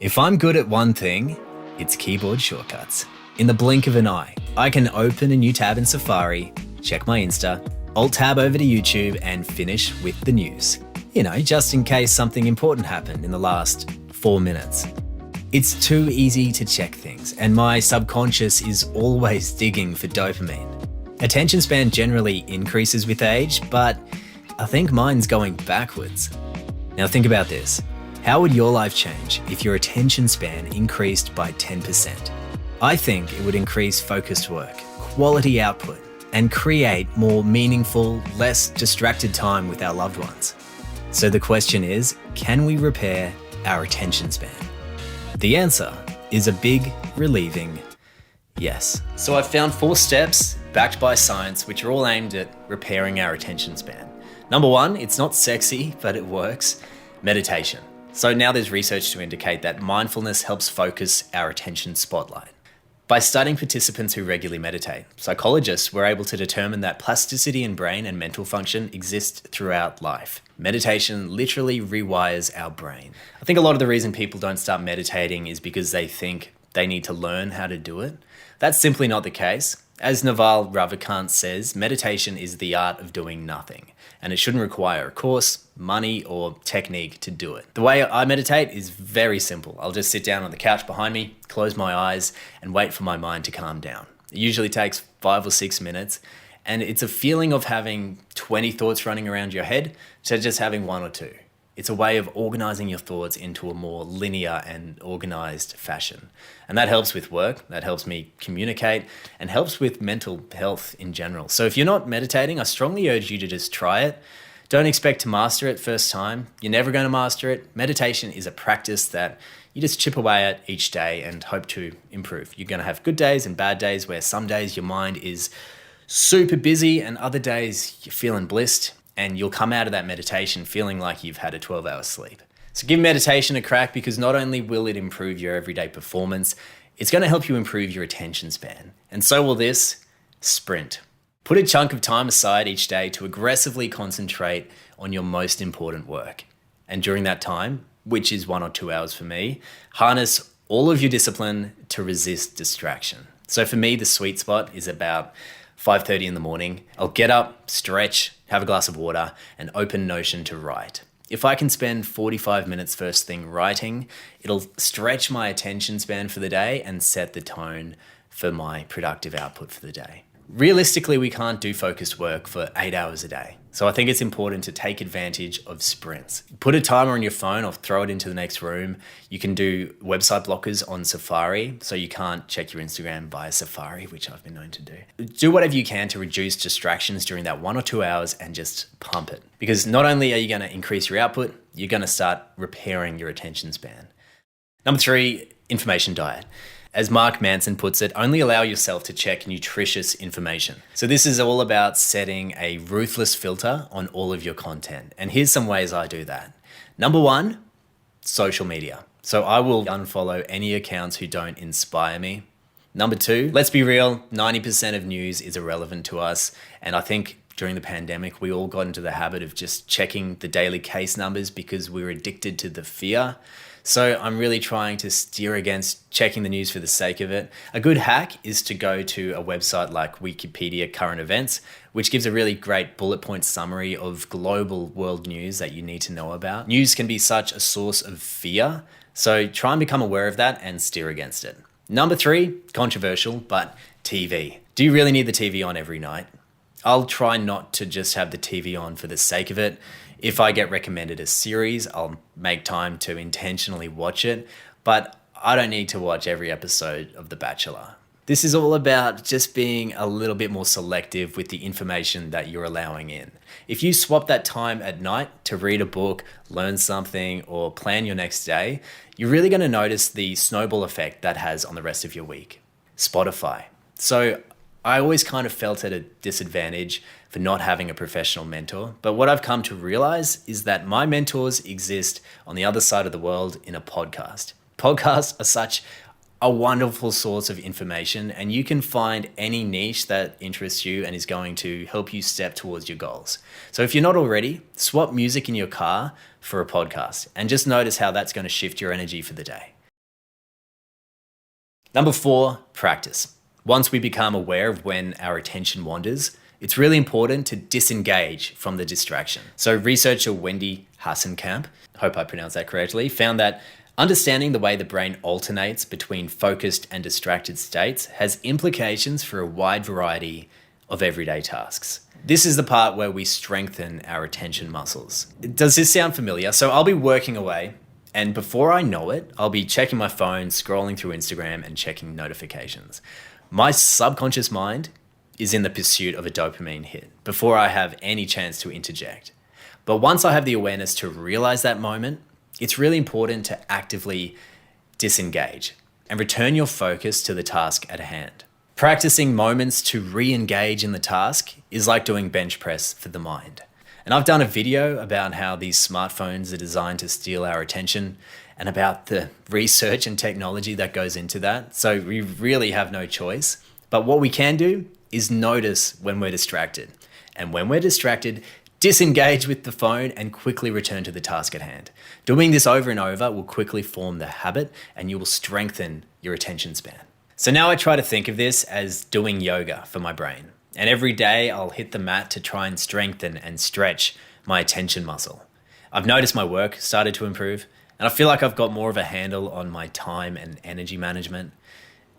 If I'm good at one thing, it's keyboard shortcuts. In the blink of an eye, I can open a new tab in Safari, check my Insta, Alt-tab over to YouTube and finish with the news. Just in case something important happened in the last 4 minutes. It's too easy to check things, and my subconscious is always digging for dopamine. Attention span generally increases with age, but I think mine's going backwards. Now think about this. How would your life change if your attention span increased by 10%? I think it would increase focused work, quality output, and create more meaningful, less distracted time with our loved ones. So the question is, can we repair our attention span? The answer is a big, relieving yes. So I've found 4 steps backed by science which are all aimed at repairing our attention span. Number 1, it's not sexy, but it works. Meditation. So now there's research to indicate that mindfulness helps focus our attention spotlight. By studying participants who regularly meditate, psychologists were able to determine that plasticity in brain and mental function exist throughout life. Meditation literally rewires our brain. I think a lot of the reason people don't start meditating is because they think they need to learn how to do it. That's simply not the case. As Naval Ravikant says, meditation is the art of doing nothing, and it shouldn't require a course, money, or technique to do it. The way I meditate is very simple. I'll just sit down on the couch behind me, close my eyes, and wait for my mind to calm down. It usually takes 5 or 6 minutes, and it's a feeling of having 20 thoughts running around your head to just having 1 or 2. It's a way of organizing your thoughts into a more linear and organized fashion. And that helps with work, that helps me communicate, and helps with mental health in general. So if you're not meditating, I strongly urge you to just try it. Don't expect to master it first time. You're never going to master it. Meditation is a practice that you just chip away at each day and hope to improve. You're going to have good days and bad days where some days your mind is super busy and other days you're feeling blissed. And you'll come out of that meditation feeling like you've had a 12-hour sleep. So give meditation a crack because not only will it improve your everyday performance, it's going to help you improve your attention span. And so will this sprint. Put a chunk of time aside each day to aggressively concentrate on your most important work. And during that time, which is 1 or 2 hours for me, harness all of your discipline to resist distraction. So for me, the sweet spot is about 5:30 in the morning. I'll get up, stretch, have a glass of water, and open Notion to write. If I can spend 45 minutes first thing writing, it'll stretch my attention span for the day and set the tone for my productive output for the day. Realistically, we can't do focused work for 8 hours a day. So I think it's important to take advantage of sprints. Put a timer on your phone or throw it into the next room. You can do website blockers on Safari, so you can't check your Instagram via Safari, which I've been known to do. Do whatever you can to reduce distractions during that 1 or 2 hours and just pump it. Because not only are you going to increase your output, you're going to start repairing your attention span. Number 3, information diet. As Mark Manson puts it, only allow yourself to check nutritious information. So this is all about setting a ruthless filter on all of your content. And here's some ways I do that. Number 1, social media. So I will unfollow any accounts who don't inspire me. Number 2, let's be real, 90% of news is irrelevant to us. And I think during the pandemic, we all got into the habit of just checking the daily case numbers because we were addicted to the fear. So I'm really trying to steer against checking the news for the sake of it. A good hack is to go to a website like Wikipedia Current Events, which gives a really great bullet point summary of global world news that you need to know about. News can be such a source of fear, so try and become aware of that and steer against it. Number 3, controversial, but TV. Do you really need the TV on every night? I'll try not to just have the TV on for the sake of it. If I get recommended a series, I'll make time to intentionally watch it, but I don't need to watch every episode of The Bachelor. This is all about just being a little bit more selective with the information that you're allowing in. If you swap that time at night to read a book, learn something, or plan your next day, you're really going to notice the snowball effect that has on the rest of your week. Spotify. So I always kind of felt at a disadvantage for not having a professional mentor. But what I've come to realize is that my mentors exist on the other side of the world in a podcast. Podcasts are such a wonderful source of information, and you can find any niche that interests you and is going to help you step towards your goals. So if you're not already, swap music in your car for a podcast and just notice how that's going to shift your energy for the day. Number 4, practice. Once we become aware of when our attention wanders, it's really important to disengage from the distraction. So researcher Wendy Hassenkamp, hope I pronounced that correctly, found that understanding the way the brain alternates between focused and distracted states has implications for a wide variety of everyday tasks. This is the part where we strengthen our attention muscles. Does this sound familiar? So I'll be working away, and before I know it, I'll be checking my phone, scrolling through Instagram, and checking notifications. My subconscious mind is in the pursuit of a dopamine hit before I have any chance to interject. But once I have the awareness to realize that moment, it's really important to actively disengage and return your focus to the task at hand. Practicing moments to re-engage in the task is like doing bench press for the mind. And I've done a video about how these smartphones are designed to steal our attention and about the research and technology that goes into that. So we really have no choice. But what we can do is notice when we're distracted. And when we're distracted, disengage with the phone and quickly return to the task at hand. Doing this over and over will quickly form the habit and you will strengthen your attention span. So now I try to think of this as doing yoga for my brain. And every day I'll hit the mat to try and strengthen and stretch my attention muscle. I've noticed my work started to improve and I feel like I've got more of a handle on my time and energy management.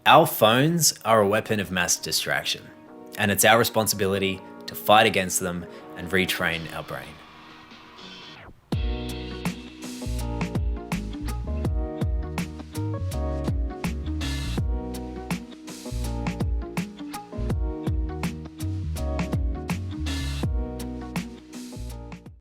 Our phones are a weapon of mass distraction, and it's our responsibility to fight against them and retrain our brain.